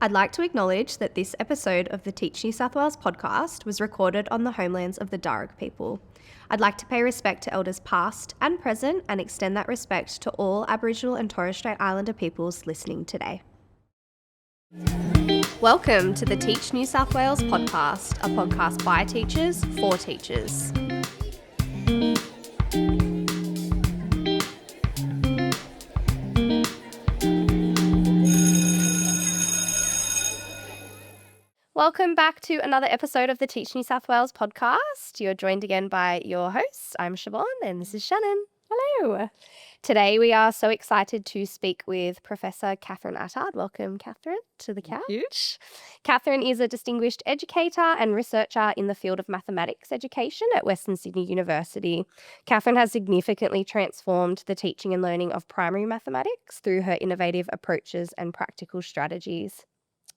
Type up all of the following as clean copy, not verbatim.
I'd like to acknowledge that this episode of the Teach New South Wales podcast was recorded on the homelands of the Darug people. I'd like to pay respect to elders past and present and extend that respect to all Aboriginal and Torres Strait Islander peoples listening today. Welcome to the Teach New South Wales podcast, a podcast by teachers for teachers. Welcome back to another episode of the Teach New South Wales podcast. You're joined again by your hosts. I'm Siobhan and this is Shannon. Hello. Today we are so excited to speak with Professor Catherine Attard. Welcome, Catherine, to the couch. Catherine is a distinguished educator and researcher in the field of mathematics education at Western Sydney University. Catherine has significantly transformed the teaching and learning of primary mathematics through her innovative approaches and practical strategies.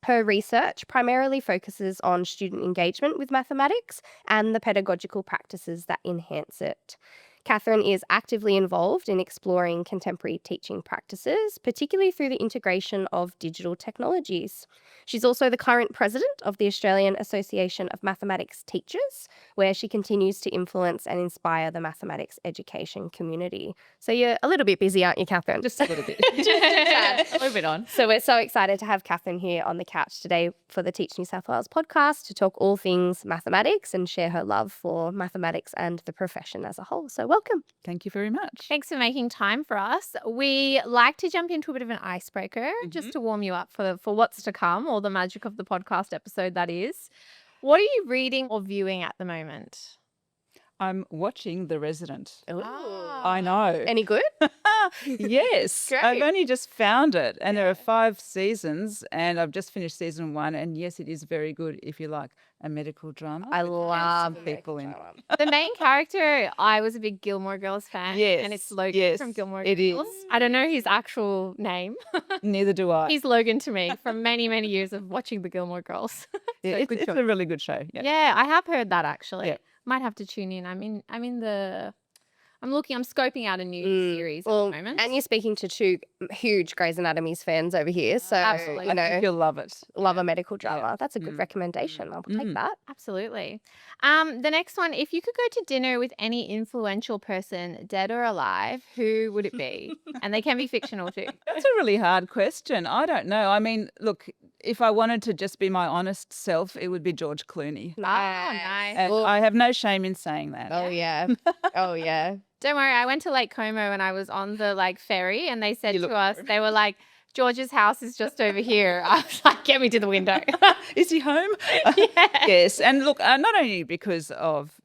Her research primarily focuses on student engagement with mathematics and the pedagogical practices that enhance it. Catherine is actively involved in exploring contemporary teaching practices, particularly through the integration of digital technologies. She's also the current president of the Australian Association of Mathematics Teachers, where she continues to influence and inspire the mathematics education community. So you're a little bit busy, aren't you, Catherine? Just a little bit. A little bit on. So we're so excited to have Catherine here on the couch today for the Teach New South Wales podcast to talk all things mathematics and share her love for mathematics and the profession as a whole. So welcome. Thank you very much. Thanks for making time for us. We like to jump into a bit of an icebreaker just to warm you up for what's to come, or the magic of the podcast episode, that is. What are you reading or viewing at the moment? I'm watching The Resident. Ooh. I know. Any good? Yes. Great. I've only just found it, and there are 5 seasons, and I've just finished season 1, and yes, it is very good if you like a medical drama. I with love handsome people in. The main character, I was a big Gilmore Girls fan. Yes, And it's Logan yes, from Gilmore it Girls. is. I don't know his actual name. Neither do I. He's Logan to me from many, many years of watching the Gilmore Girls. Yeah, So good it's choice. a really good show. Yeah. Yeah, I have heard that actually. Yeah. Might have to tune in. I'm scoping out a new series Well, at the moment. and you're speaking to 2 huge Grey's Anatomy fans over here. So, Absolutely. you I know, think you'll love it. love a medical drama. Yeah. That's a good recommendation. I'll take that. Absolutely. The next one, if you could go to dinner with any influential person, dead or alive, who would it be? And they can be fictional too. That's a really hard question. I don't know. I mean, look, if I wanted to just be my honest self, it would be George Clooney. Nice. And I have no shame in saying that. Oh, yeah. Oh, yeah. Don't worry, I went to Lake Como and I was on the ferry, and they said You to look us, bored. they were like, George's house is just over here. I was like, get me to the window. Is he home? Yeah. Yes. And look, not only because of,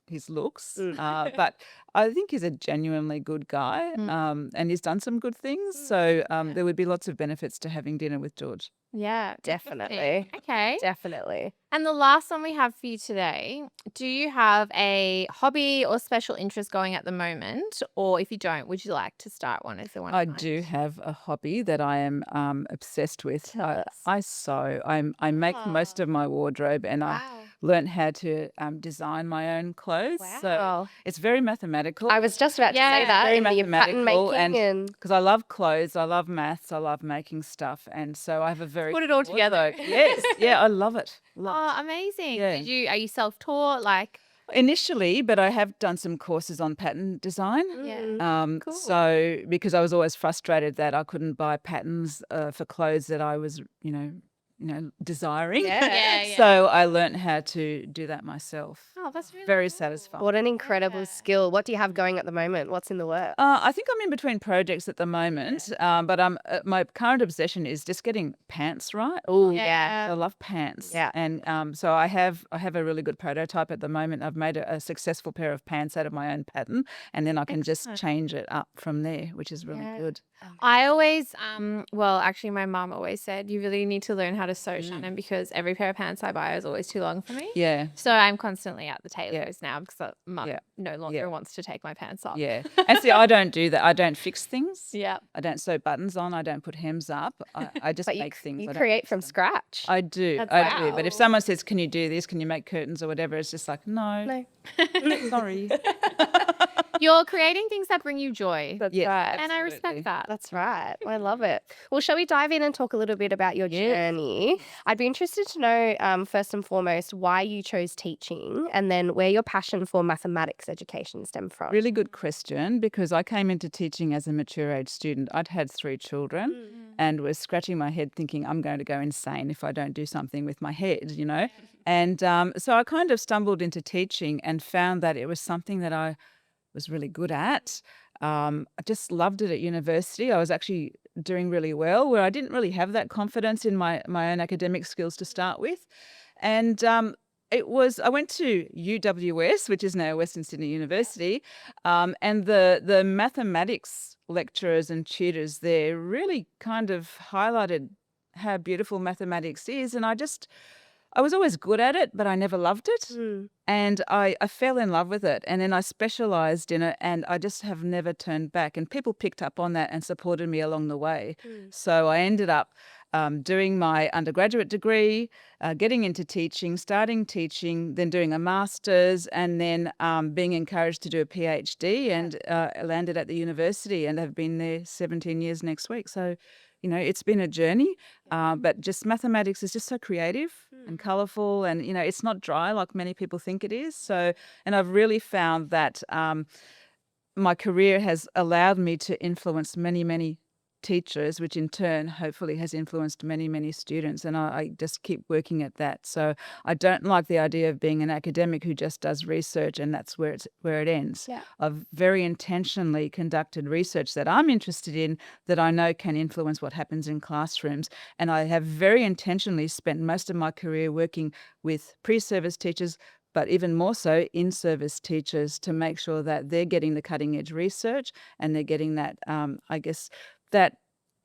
his looks, but I think he's a genuinely good guy, and he's done some good things. So there would be lots of benefits to having dinner with George. Yeah, Definitely. interesting. Okay. Definitely. And the last one we have for you today, do you have a hobby or special interest going at the moment? Or if you don't, would you like to start one? Is there one? I in mind? do have a hobby that I am obsessed with. Tell us. I sew. I make most of my wardrobe, and I learned how to design my own clothes. So Wow. it's very mathematical. I was just about to say Yeah. that. Very in your pattern mathematical making and because I love clothes, I love maths, I love making stuff, and so I have a very Put it all good together. wardrobe. Yes, yeah, I love it. Love Oh, amazing. Yeah. Are you self-taught? Like, it. Initially, but I have done some courses on pattern design. yeah. Cool. So because I was always frustrated that I couldn't buy patterns for clothes that I was, desiring. Yeah. Yeah. So I learnt how to do that myself. Oh, that's really Very cool. satisfying. What an incredible Yeah. skill. What do you have going at the moment? What's in the works? I think I'm in between projects at the moment, but my current obsession is just getting pants right. Oh, Yeah. I love pants. Yeah. And so I have a really good prototype at the moment. I've made a successful pair of pants out of my own pattern, and then I can just Excellent. change it up from there, which is really Yeah. good. I always, actually my mum always said, you really need to learn how to sew, Shannon, because every pair of pants I buy is always too long for me. Yeah. So I'm constantly at the tailor's now because mum Yeah. no longer Yeah. wants to take my pants off. Yeah. And see, I don't do that. I don't fix things. Yeah. I don't sew buttons on. I don't put hems up. I just But make things. you I don't create fix from them. scratch. I do. That's I do. But if wow. someone says, can you do this? Can you make curtains or whatever? It's just like, no. No. Sorry. You're creating things that bring you joy. That's Yes, right. And I absolutely. respect that. That's right. I love it. Well, shall we dive in and talk a little bit about your journey? I'd be interested to know, first and foremost, why you chose teaching and then where your passion for mathematics education stemmed from. Really good question, because I came into teaching as a mature age student. I'd had 3 children and was scratching my head thinking I'm going to go insane if I don't do something with my head, you know. And so I kind of stumbled into teaching and found that it was something that I was really good at. I just loved it at university. I was actually doing really well, where I didn't really have that confidence in my own academic skills to start with. And I went to UWS, which is now Western Sydney University, and the mathematics lecturers and tutors there really kind of highlighted how beautiful mathematics is. And I was always good at it, but I never loved it. And I fell in love with it. And then I specialized in it, and I just have never turned back. And people picked up on that and supported me along the way. So I ended up doing my undergraduate degree, getting into teaching, starting teaching, then doing a master's, and then being encouraged to do a PhD, and landed at the university and have been there 17 years next week. So, you know, it's been a journey, but just mathematics is just so creative and colourful, and, you know, it's not dry like many people think it is. So, and I've really found that my career has allowed me to influence many, many teachers, which in turn hopefully has influenced many, many students. And I just keep working at that. So I don't like the idea of being an academic who just does research and that's where it ends. Yeah. I've very intentionally conducted research that I'm interested in, that I know can influence what happens in classrooms. And I have very intentionally spent most of my career working with pre-service teachers, but even more so in-service teachers, to make sure that they're getting the cutting-edge research and they're getting that, that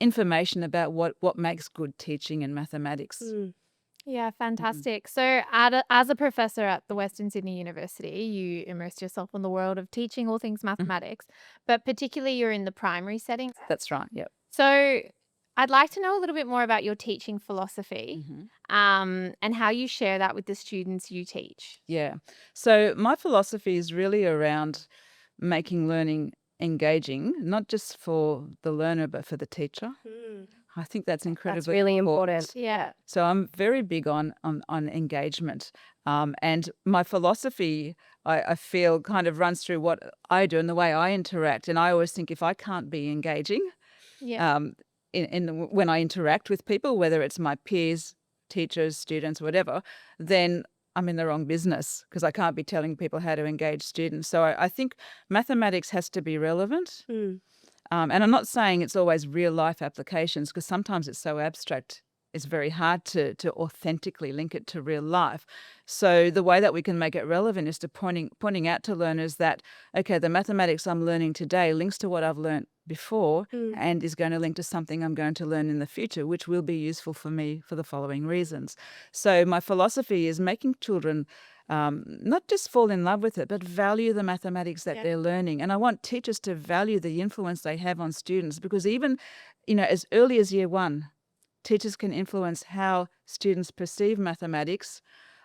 information about what makes good teaching in mathematics. Yeah, fantastic. So, as a professor at the Western Sydney University, you immersed yourself in the world of teaching all things mathematics, but particularly you're in the primary setting. That's right, yep. So, I'd like to know a little bit more about your teaching philosophy, and how you share that with the students you teach. Yeah. So my philosophy is really around making learning engaging, not just for the learner, but for the teacher. I think that's incredibly That's really important. Yeah. So I'm very big on engagement. And my philosophy, I feel, kind of runs through what I do and the way I interact. And I always think if I can't be engaging Yeah. when I interact with people, whether it's my peers, teachers, students, whatever, then I'm in the wrong business, because I can't be telling people how to engage students. So I think mathematics has to be relevant. And I'm not saying it's always real life applications, because sometimes it's so abstract, it's very hard to authentically link it to real life. So the way that we can make it relevant is to pointing out to learners that, okay, the mathematics I'm learning today links to what I've learned before and is going to link to something I'm going to learn in the future, which will be useful for me for the following reasons. So my philosophy is making children not just fall in love with it, but value the mathematics that they're learning. And I want teachers to value the influence they have on students, because even, you know, as early as year 1, teachers can influence how students perceive mathematics,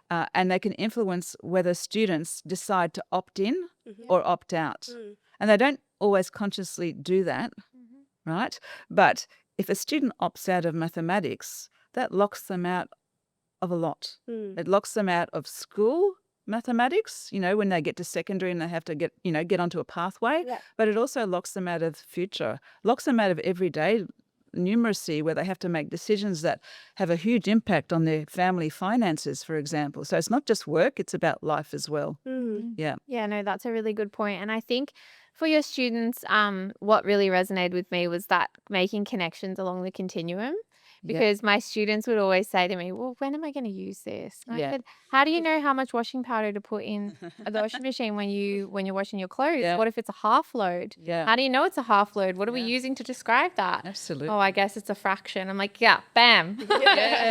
and they can influence whether students decide to opt in or opt out. And they don't always consciously do that, right? But if a student opts out of mathematics, that locks them out of a lot. It locks them out of school mathematics, you know, when they get to secondary and they have to get onto a pathway. But it also locks them out of future, locks them out of everyday numeracy, where they have to make decisions that have a huge impact on their family finances, for example. So it's not just work, it's about life as well. Yeah. Yeah, no, that's a really good point. And I think for your students, what really resonated with me was that making connections along the continuum. Because my students would always say to me, well, when am I going to use this? And I said, how do you know how much washing powder to put in the washing machine when you're washing your clothes? What if it's a half load? How do you know it's a half load? What are we using to describe that? Absolutely. Oh, I guess it's a fraction. I'm like, yeah, bam.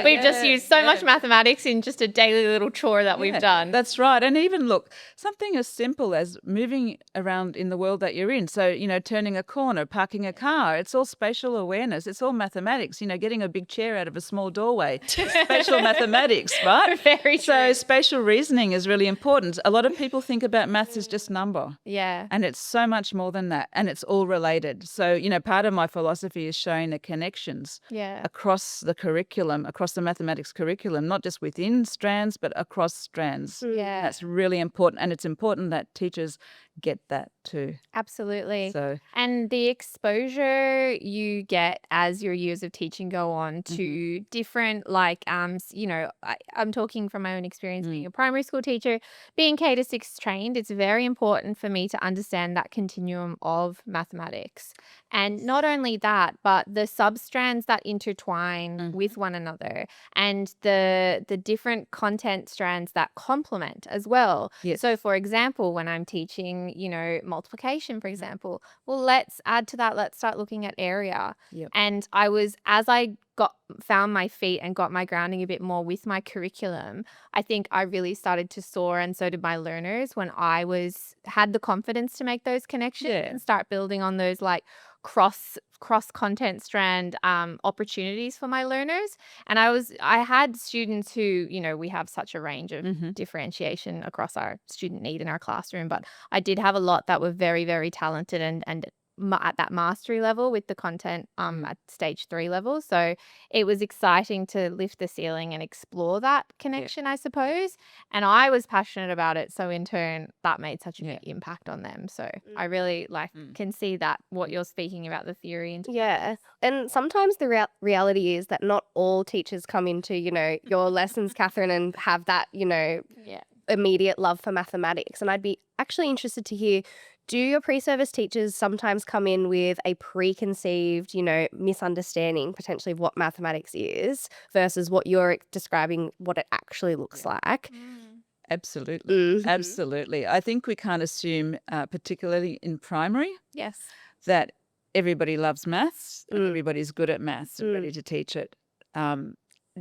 We've just used so much mathematics in just a daily little chore that we've done. That's right. And even look, something as simple as moving around in the world that you're in. So, you know, turning a corner, parking a car, it's all spatial awareness. It's all mathematics. You know, getting a big big chair out of a small doorway. Spatial mathematics, right? Very So true. spatial reasoning is really important. A lot of people think about maths as just number. Yeah. And it's so much more than that. And it's all related. So, part of my philosophy is showing the connections Yeah. across the curriculum, across the mathematics curriculum, not just within strands, but across strands. Yeah. That's really important. And it's important that teachers get that too. Absolutely. So, And the exposure you get as your years of teaching go on to different, I'm talking from my own experience being a primary school teacher, being K to 6 trained, it's very important for me to understand that continuum of mathematics. And not only that, but the substrands that intertwine with one another and the different content strands that complement as well. yes. So, for example, when I'm teaching, multiplication, for example, well, let's add to that. Let's start looking at area. Yep. And as I found my feet and got my grounding a bit more with my curriculum, I think I really started to soar, and so did my learners when I had the confidence to make those connections and start building on those cross content strand opportunities for my learners. And I had students who, we have such a range of differentiation across our student need in our classroom, but I did have a lot that were very, very talented and at that mastery level with the content at stage 3 level. So it was exciting to lift the ceiling and explore that connection, I suppose. And I was passionate about it. So in turn, that made such a big impact on them. So I really can see that what you're speaking about, the theory. And Yeah. And sometimes the reality is that not all teachers come into, your lessons, Catherine, and have that, immediate love for mathematics. And I'd be actually interested to hear, do your pre-service teachers sometimes come in with a preconceived, misunderstanding potentially of what mathematics is versus what you're describing what it actually looks like? Absolutely. Absolutely. I think we can't assume, particularly in primary, yes. that everybody loves maths and everybody's good at maths and ready to teach it.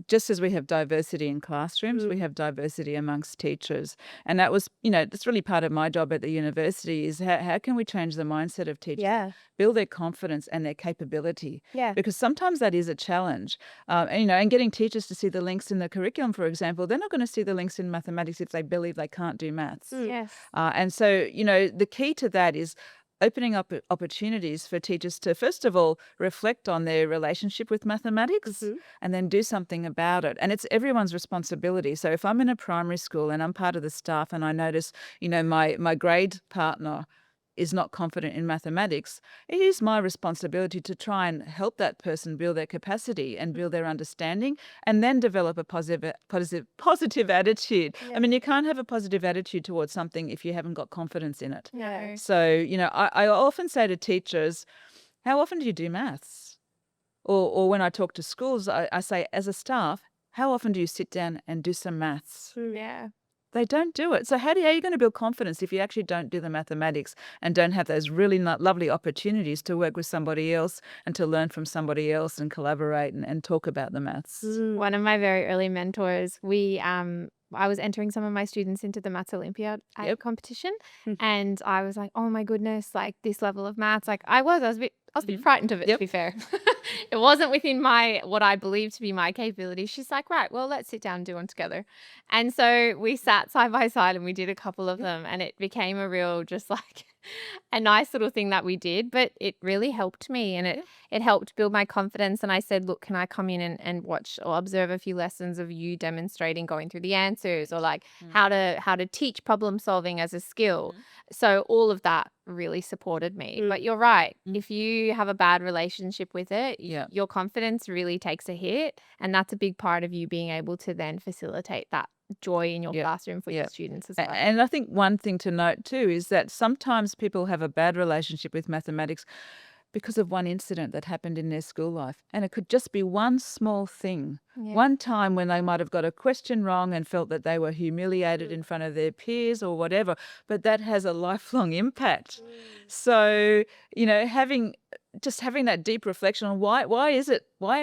Just as we have diversity in classrooms, we have diversity amongst teachers. And that was, that's really part of my job at the university is how can we change the mindset of teachers, build their confidence and their capability. Yeah. Because sometimes that is a challenge. And getting teachers to see the links in the curriculum, for example, they're not going to see the links in mathematics if they believe they can't do maths. Yes. And so, the key to that is opening up opportunities for teachers to, first of all, reflect on their relationship with mathematics and then do something about it. And it's everyone's responsibility. So if I'm in a primary school and I'm part of the staff and I notice, my grade partner is not confident in mathematics, it is my responsibility to try and help that person build their capacity and build their understanding and then develop a positive attitude. Yeah. I mean, you can't have a positive attitude towards something if you haven't got confidence in it. No. So, I often say to teachers, how often do you do maths? Or when I talk to schools, I say, as a staff, how often do you sit down and do some maths? Yeah. They don't do it. So how are you going to build confidence if you actually don't do the mathematics and don't have those really lovely opportunities to work with somebody else and to learn from somebody else and collaborate and talk about the maths? One of my very early mentors, I was entering some of my students into the Maths Olympiad competition, and I was like, oh my goodness, this level of maths, I was a bit frightened of it, to be fair. It wasn't within what I believed to be my capability. She's like, right, well, let's sit down and do one together. And so we sat side by side and we did a couple of them, and it became a real a nice little thing that we did, but it really helped me, and it helped build my confidence. And I said, look, can I come in and watch or observe a few lessons of you demonstrating going through the answers or how to teach problem solving as a skill? So all of that really supported me. But you're right. If you have a bad relationship with it, your confidence really takes a hit, and that's a big part of you being able to then facilitate that joy in your classroom for your students as well. And I think one thing to note too is that sometimes people have a bad relationship with mathematics because of one incident that happened in their school life. And it could just be one small thing. One time when they might have got a question wrong and felt that they were humiliated in front of their peers or whatever, but that has a lifelong impact. So, having just having that deep reflection on why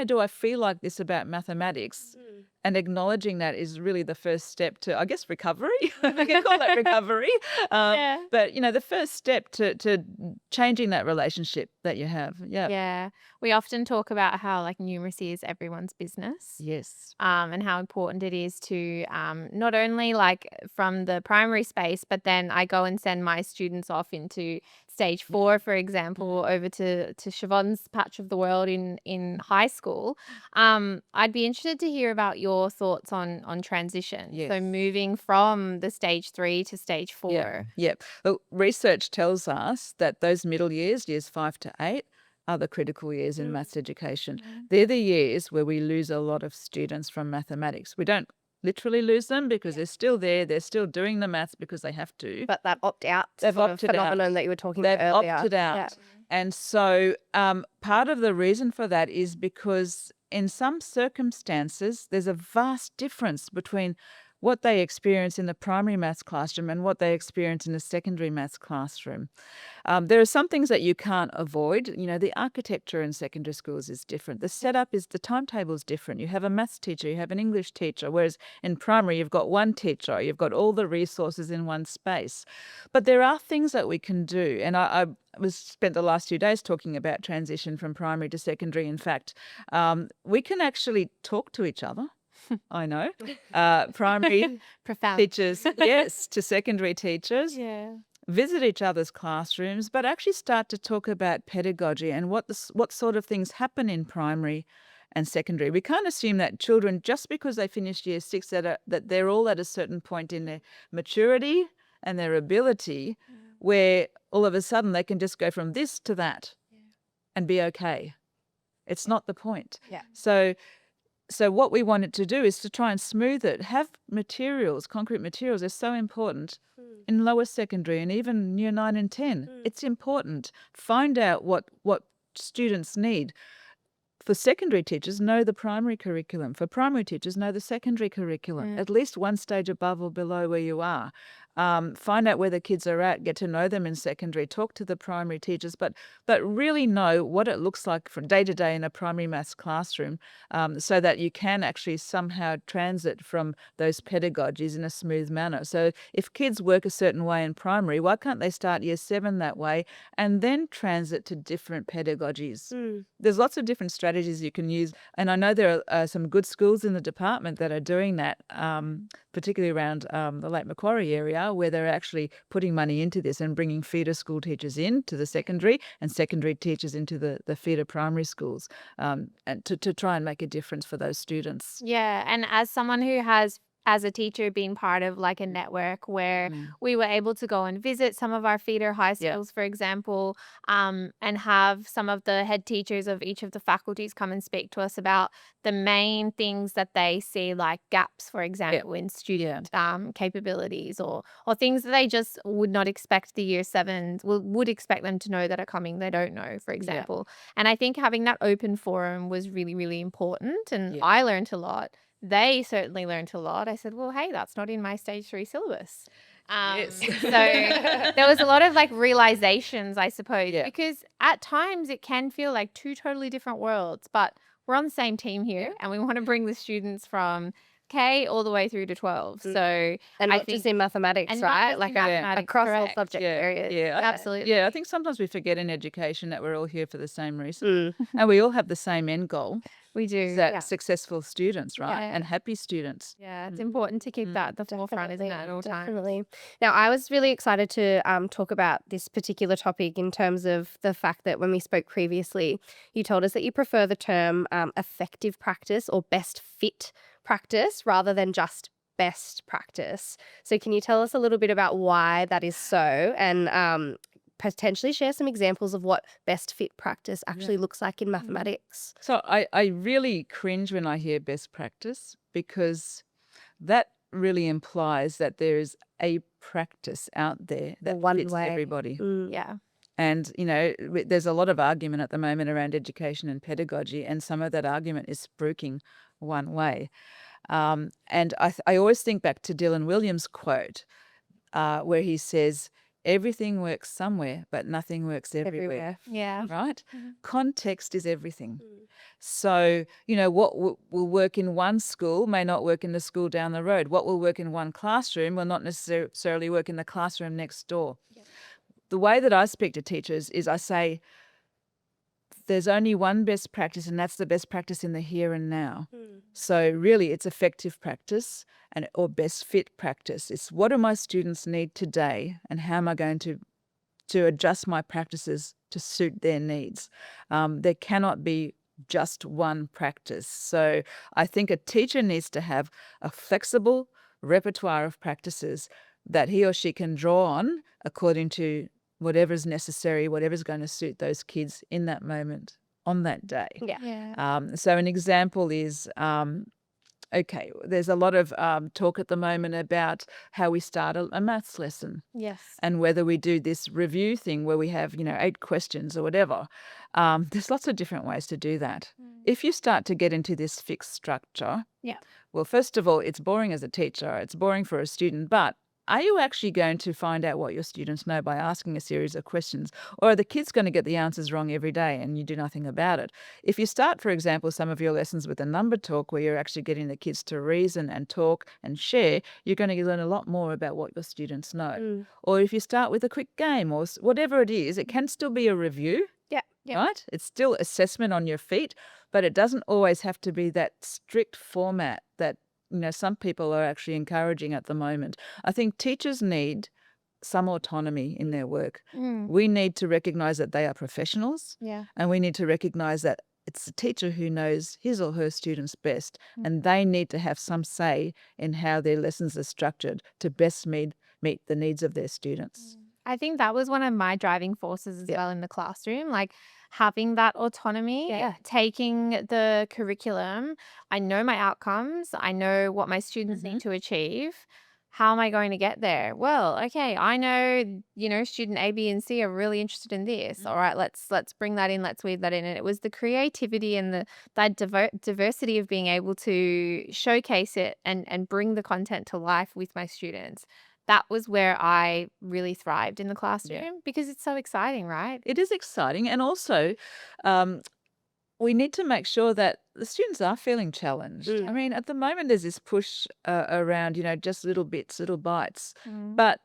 do I feel like this about mathematics, and acknowledging that is really the first step to, I guess, recovery. I can call that recovery. But the first step to changing that relationship that you have. Yeah. We often talk about how like numeracy is everyone's business. Yes. And how important it is to not only like from the primary space, but then I go and send my students off into stage 4, for example, over to Siobhan's patch of the world in high school. I'd be interested to hear about your thoughts on transition. Yes. So moving from the stage 3 to stage 4. Yeah. Well, research tells us that those middle years 5 to 8, are the critical years in maths education. They're the years where we lose a lot of students from mathematics. We don't literally lose them because they're still there. They're still doing the maths because they have to. But that opt-out phenomenon that you were talking They've about earlier. opted out. And so part of the reason for that is because in some circumstances, there's a vast difference between what they experience in the primary maths classroom and what they experience in the secondary maths classroom. There are some things that you can't avoid. The architecture in secondary schools is different. The timetable is different. You have a maths teacher, you have an English teacher, whereas in primary you've got one teacher, you've got all the resources in one space. But there are things that we can do. And I spent the last 2 days talking about transition from primary to secondary. In fact, we can actually talk to each other. I know. Primary Profound. teachers, yes, to secondary teachers. Yeah. Visit each other's classrooms, but actually start to talk about pedagogy and what sort of things happen in primary and secondary. We can't assume that children, just because they finish year 6, that they're all at a certain point in their maturity and their ability where all of a sudden they can just go from this to that and be okay. It's not the point. Yeah. So what we wanted to do is to try and smooth it. Have materials, concrete materials are so important in lower secondary and even year 9 and 10. It's important. Find out what students need. For secondary teachers, know the primary curriculum. For primary teachers, know the secondary curriculum, at least one stage above or below where you are. Find out where the kids are at, get to know them in secondary, talk to the primary teachers, but really know what it looks like from day to day in a primary maths classroom, so that you can actually somehow transit from those pedagogies in a smooth manner. So if kids work a certain way in primary, why can't they start year 7 that way and then transit to different pedagogies? There's lots of different strategies you can use, and I know there are some good schools in the department that are doing that, particularly around the Lake Macquarie area, where they're actually putting money into this and bringing feeder school teachers in to the secondary and secondary teachers into the feeder primary schools, and to try and make a difference for those students. Yeah. And as someone who has, as a teacher, been part of like a network where we were able to go and visit some of our feeder high schools, for example, and have some of the head teachers of each of the faculties come and speak to us about the main things that they see, like gaps, for example, in student capabilities or things that they just would not expect the year 7s would expect them to know that are coming they don't know, for example. And I think having that open forum was really, really important, and I learned a lot. They certainly learned a lot. I said, well, hey, that's not in my stage 3 syllabus. So there was a lot of like realizations, I suppose, because at times it can feel like 2 totally different worlds, but we're on the same team here and we want to bring the students from K all the way through to 12. So and not just in mathematics, right? Like across all subject areas. Yeah, absolutely. Yeah, I think sometimes we forget in education that we're all here for the same reason, and we all have the same end goal. We do. That successful students, right? And happy students. Yeah, it's important to keep that at the forefront, isn't it, at all times? Definitely. Now, I was really excited to talk about this particular topic in terms of the fact that when we spoke previously, you told us that you prefer the term effective practice or best fit practice rather than just best practice. So can you tell us a little bit about why that is so, and potentially share some examples of what best fit practice actually looks like in mathematics? So I really cringe when I hear best practice, because that really implies that there is a practice out there that fits everybody. Yeah. And, there's a lot of argument at the moment around education and pedagogy, and some of that argument is spruiking one way. And I always think back to Dylan Williams' quote, where he says, everything works somewhere, but nothing works everywhere. Yeah. Right? Mhm. Context is everything. Mm. So, what will work in one school may not work in the school down the road. What will work in one classroom will not necessarily work in the classroom next door. Yep. The way that I speak to teachers is I say, there's only one best practice, and that's the best practice in the here and now. Mm. So really, it's effective practice or best fit practice. It's what do my students need today, and how am I going to adjust my practices to suit their needs. There cannot be just one practice. So I think a teacher needs to have a flexible repertoire of practices that he or she can draw on according to whatever's necessary, whatever's going to suit those kids in that moment, on that day. Yeah. Yeah. So an example is, okay, there's a lot of talk at the moment about how we start a maths lesson Yes. and whether we do this review thing where we have, 8 questions or whatever. There's lots of different ways to do that. If you start to get into this fixed structure, Yeah. well, first of all, it's boring as a teacher. It's boring for a student, but are you actually going to find out what your students know by asking a series of questions? Or are the kids going to get the answers wrong every day and you do nothing about it? If you start, for example, some of your lessons with a number talk where you're actually getting the kids to reason and talk and share, you're going to learn a lot more about what your students know. Mm. Or if you start with a quick game or whatever it is, it can still be a review. Yeah. Yeah. Right? It's still assessment on your feet, but it doesn't always have to be that strict format that some people are actually encouraging at the moment. I think teachers need some autonomy in their work. Mm. We need to recognise that they are professionals, Yeah. and we need to recognise that it's the teacher who knows his or her students best, Mm. and they need to have some say in how their lessons are structured to best meet the needs of their students. I think that was one of my driving forces as Yeah. well in the classroom, like having that autonomy, Yeah. taking the curriculum. I know my outcomes. I know what my students need to achieve. How am I going to get there? Well, okay, I know, student A, B, and C are really interested in this. All right, let's bring that in. Let's weave that in. And it was the creativity and that diversity of being able to showcase it and bring the content to life with my students. That was where I really thrived in the classroom because it's so exciting, right? It is exciting, and also we need to make sure that the students are feeling challenged. Mm. I mean, at the moment, there's this push around, just little bits, little bites, Mm. but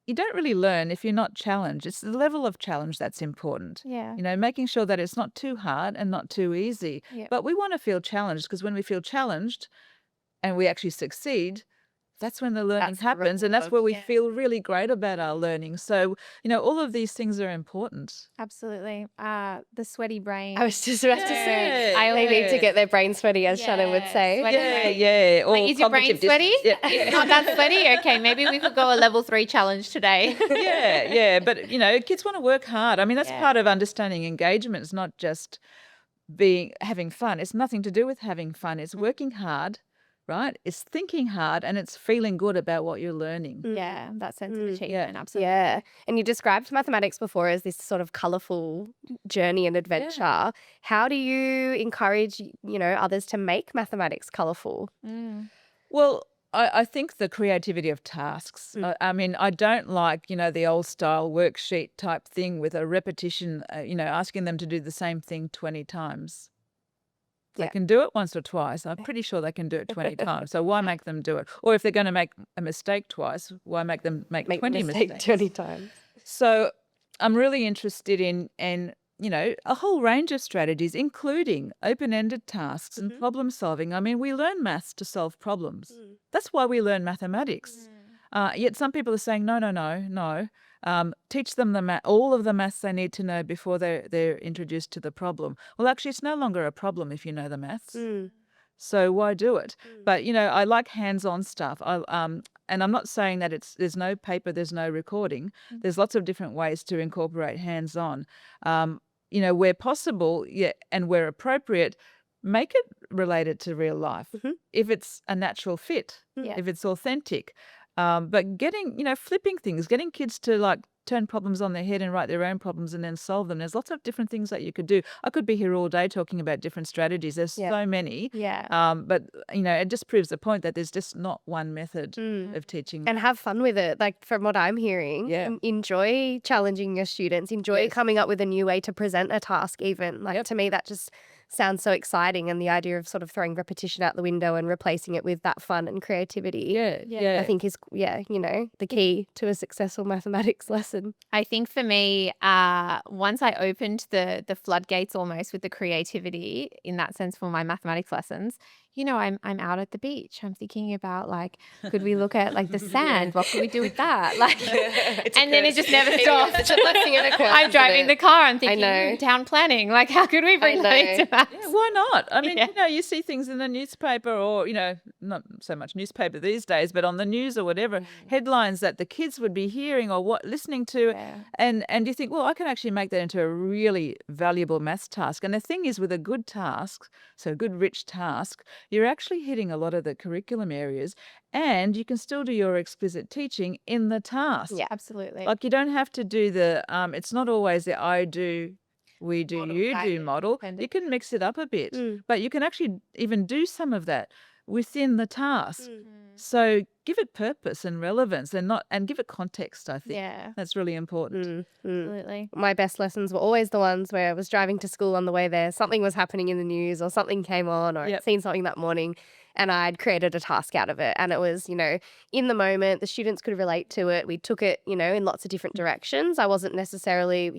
you don't really learn if you're not challenged. It's the level of challenge that's important. Yeah. Making sure that it's not too hard and not too easy. Yep. But we want to feel challenged, because when we feel challenged and we actually succeed, that's when the learning That's the happens, and that's reward, where we yeah. feel really great about our learning. So, all of these things are important. Absolutely. The sweaty brain. I was just about to say, Yeah, they need to yeah. get their brain sweaty, as Shannon would Yeah, say. sweaty. Yeah. Or Like, is your brain cognitive sweaty? dissonance. Yeah. It's not that sweaty? Okay, maybe we could go a level 3 challenge today. Yeah. But, kids want to work hard. I mean, that's Yeah. part of understanding engagement. It's not just having fun. It's nothing to do with having fun. It's working hard, right? It's thinking hard, and it's feeling good about what you're learning. Yeah, that sense of Mm. achievement. Absolutely. Yeah. And you described mathematics before as this sort of colourful journey and adventure. How do you encourage, others to make mathematics colourful? Mm. Well, I think the creativity of tasks. I mean, I don't like, the old style worksheet type thing with a repetition, asking them to do the same thing 20 times. They Yeah. can do it once or twice. I'm pretty sure they can do it 20 times. So why make them do it? Or if they're going to make a mistake twice, why make them make Make 20 the mistake mistakes? 20 times. So I'm really interested in a whole range of strategies, including open-ended tasks and problem solving. I mean, we learn maths to solve problems. That's why we learn mathematics. Yet some people are saying, no. Teach them all of the maths they need to know before they're introduced to the problem. Well, actually, it's no longer a problem if you know the maths. So why do it? But, I like hands-on stuff. And I'm not saying that there's no paper, there's no recording. There's lots of different ways to incorporate hands-on. Where possible, and where appropriate, make it related to real life. If it's a natural fit, Yeah. if it's authentic. But flipping things, getting kids to turn problems on their head and write their own problems and then solve them. There's lots of different things that you could do. I could be here all day talking about different strategies. There's so many. Yeah. But, it just proves the point that there's just not one method of teaching. And have fun with it. Like from what I'm hearing, enjoy challenging your students, enjoy coming up with a new way to present a task even. Like to me, that just sounds so exciting, and the idea of sort of throwing repetition out the window and replacing it with that fun and creativity, I think is, the key to a successful mathematics lesson. I think for me, once I opened the floodgates almost with the creativity in that sense for my mathematics lessons, I'm out at the beach. I'm thinking about like, could we look at like the sand? What could we do with that? Like, and then it just never stops. It's a blessing and a curse. I'm driving the car. I'm I thinking know. town planning. Like, how could we bring that into maths? Yeah, why not? I mean, you see things in the newspaper or, not so much newspaper these days, but on the news or whatever, headlines that the kids would be hearing or listening to. And you think, well, I can actually make that into a really valuable maths task. And the thing is with a good task, so a good rich task, you're actually hitting a lot of the curriculum areas and you can still do your explicit teaching in the task. Yeah, absolutely. Like you don't have to do it's not always the I do, we do, Model, you do model. You can mix it up a bit, but you can actually even do some of that within the task. So give it purpose and relevance and give it context, I think. Yeah. That's really important. Absolutely. My best lessons were always the ones where I was driving to school on the way there, something was happening in the news or something came on or I'd seen something that morning and I'd created a task out of it. And it was, in the moment, the students could relate to it. We took it, in lots of different directions. I wasn't necessarily,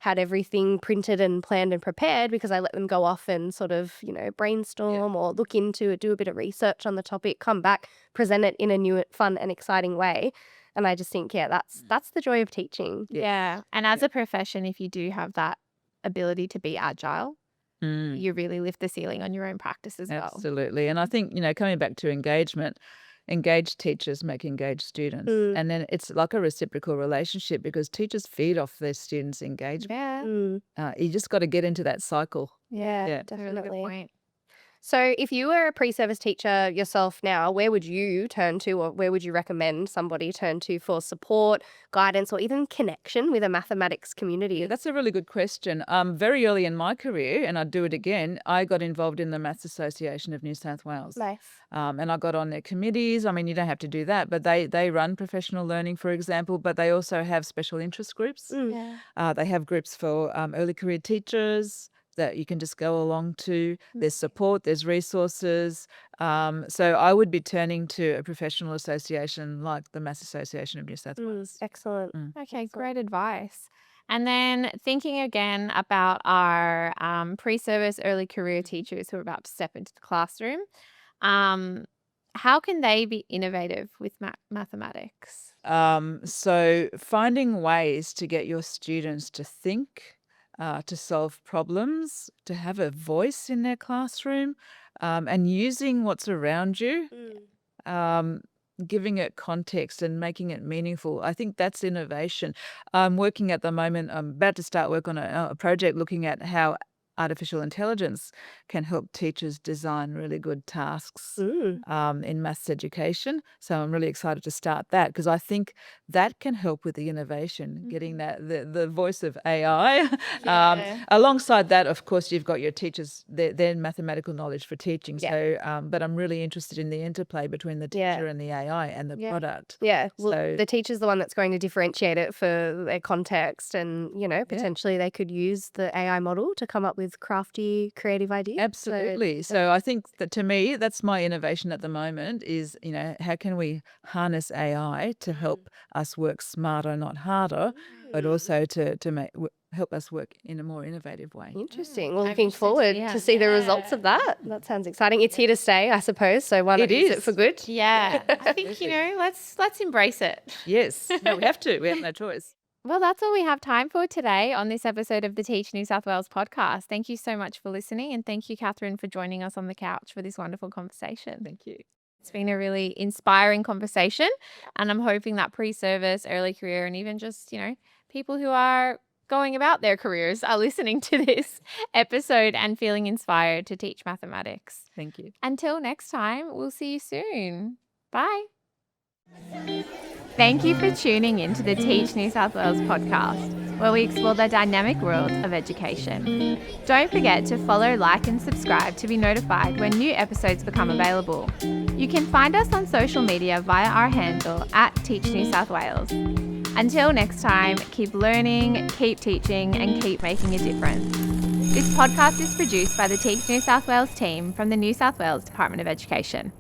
had everything printed and planned and prepared because I let them go off and sort of, brainstorm or look into it, do a bit of research on the topic, come back, present it in a new, fun and exciting way. And I just think, that's the joy of teaching. Yeah. And as a profession, if you do have that ability to be agile, you really lift the ceiling on your own practice as well. Absolutely. And I think, coming back to engagement, engaged teachers make engaged students. And then it's like a reciprocal relationship because teachers feed off their students' engagement. Yeah. You just got to get into that cycle. Yeah, That's a really good definitely. point. So if you were a pre-service teacher yourself now, where would you turn to or where would you recommend somebody turn to for support, guidance, or even connection with a mathematics community? Yeah, that's a really good question. Very early in my career, and I'd do it again, I got involved in the Maths Association of New South Wales. Nice. And I got on their committees. I mean, you don't have to do that, but they run professional learning, for example, but they also have special interest groups. Yeah. They have groups for early career teachers that you can just go along to. There's support, there's resources. So I would be turning to a professional association like the Maths Association of New South Wales. Excellent. Okay, great advice. And then thinking again about our pre-service early career teachers who are about to step into the classroom, how can they be innovative with mathematics? So finding ways to get your students to think, to solve problems, to have a voice in their classroom, and using what's around you, giving it context and making it meaningful. I think that's innovation. I'm working at the moment, I'm about to start work on a project looking at how artificial intelligence can help teachers design really good tasks in maths education. So I'm really excited to start that because I think that can help with the innovation, getting that the voice of AI. Alongside that, of course, you've got your teachers, their mathematical knowledge for teaching. So, but I'm really interested in the interplay between the teacher and the AI and the product. Yeah, well, So- the teacher's the one that's going to differentiate it for their context and, potentially they could use the AI model to come up with crafty, creative ideas. Absolutely. So I think that to me, that's my innovation at the moment is, how can we harness AI to help us work smarter, not harder, but also to help us work in a more innovative way. Interesting. Well, I'm looking interested to forward see how- to see the results of that. That sounds exciting. It's here to stay, I suppose. So why not It use it is. for good? Yeah. I think, let's embrace it. Yes. No, we have to. We have no choice. Well, that's all we have time for today on this episode of the Teach New South Wales podcast. Thank you so much for listening. And thank you, Catherine, for joining us on the couch for this wonderful conversation. Thank you. It's been a really inspiring conversation. And I'm hoping that pre-service, early career, and even just, people who are going about their careers are listening to this episode and feeling inspired to teach mathematics. Thank you. Until next time, we'll see you soon. Bye. Thank you for tuning in to the Teach New South Wales podcast, where we explore the dynamic world of education. Don't forget to follow, like and subscribe to be notified when new episodes become available. You can find us on social media via our handle @Teach New South Wales. Until next time, keep learning, keep teaching and keep making a difference. This podcast is produced by the Teach New South Wales team from the New South Wales Department of Education.